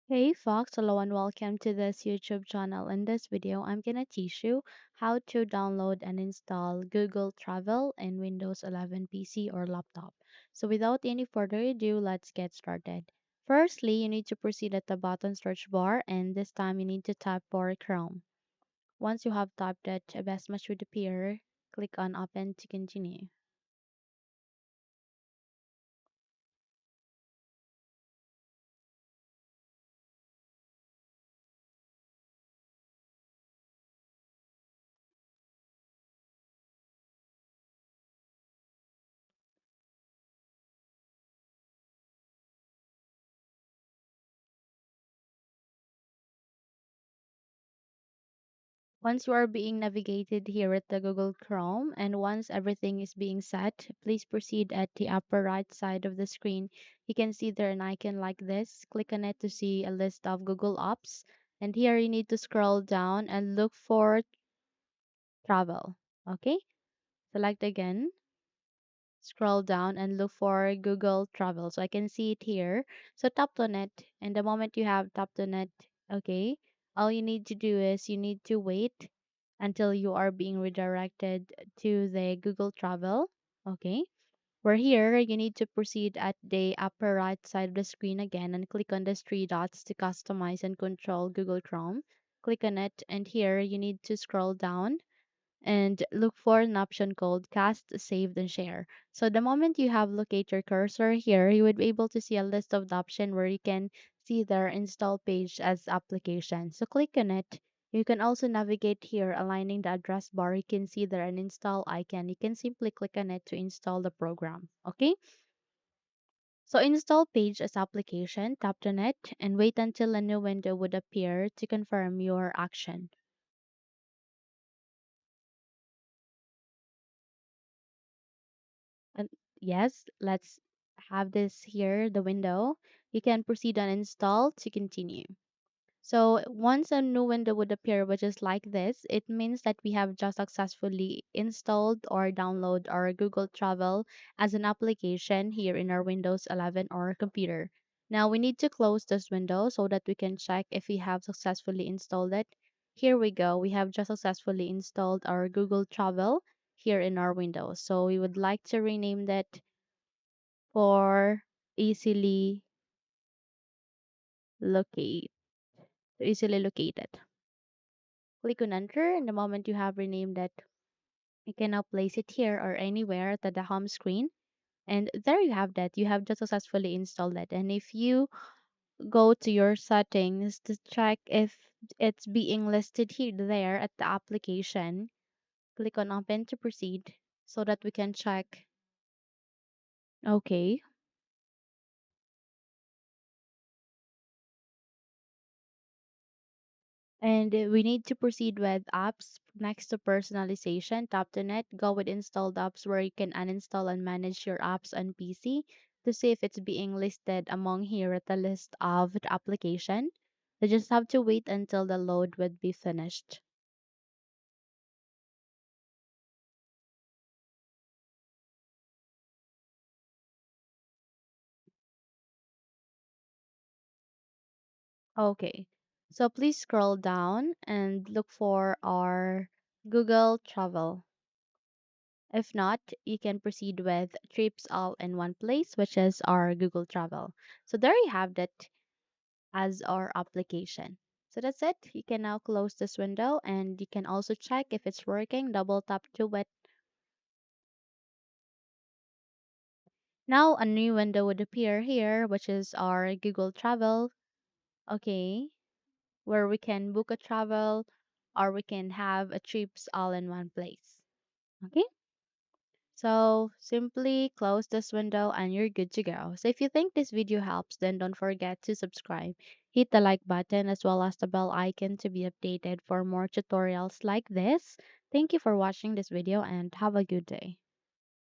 Hey Fox, hello and welcome to this YouTube channel. In this video, I'm gonna teach you how to download and install Google Travel in Windows 11 PC or laptop. So without any further ado, let's get started. Firstly, you need to proceed at the bottom search bar and this time you need to type for Chrome. Once you have typed it, a message should appear. Click on Open to continue. Once you are being navigated here at the Google Chrome and once everything is being set, please proceed at the upper right side of the screen. You can see there an icon like this. Click on it to see a list of Google apps. And here you need to scroll down and look for travel. Okay, select again, scroll down and look for Google Travel. So I can see it here. So tap on it, and the moment you have tapped on it, okay, all you need to do is you need to wait until you are being redirected to the Google Travel. Okay. We're here, you need to proceed at the upper right side of the screen again and click on the three dots to customize and control Google Chrome. Click on it, and here you need to scroll down and look for an option called Cast, Saved, and Share. So the moment you have locate your cursor here, you would be able to see a list of the option where you can see their install page as application. So click on it. You can also navigate here, aligning the address bar. You can see there an install icon. You can simply click on it to install the program. Okay. So install page as application, tap on it, and wait until a new window would appear to confirm your action. And yes, let's have this here, the window. You can proceed on install to continue. So once a new window would appear, which is like this, it means that we have just successfully installed or download our Google Travel as an application here in our Windows 11 or computer. Now we need to close this window so that we can check if we have successfully installed it. Here we go. We have just successfully installed our Google Travel here in our Windows. So we would like to rename that for easily locate, easily located. Click on enter, and the moment you have renamed it, you can now place it here or anywhere at the home screen. And there you have that. You have just successfully installed it. And if you go to your settings to check if it's being listed here there at the application, click on open to proceed so that we can check. Okay. And we need to proceed with apps next to personalization. Tap on it, go with installed apps where you can uninstall and manage your apps on PC to see if it's being listed among here at the list of the application. You just have to wait until the load would be finished. Okay, so please scroll down and look for our Google Travel. If not, you can proceed with trips all in one place, which is our Google Travel. So there you have that as our application. So that's it. You can now close this window and you can also check if it's working. Double tap to it. Now a new window would appear here, which is our Google Travel. Okay, where we can book a travel or we can have a trips all in one place. Okay. So simply close this window and you're good to go. So if you think this video helps, then don't forget to subscribe. Hit the like button as well as the bell icon to be updated for more tutorials like this. Thank you for watching this video and have a good day.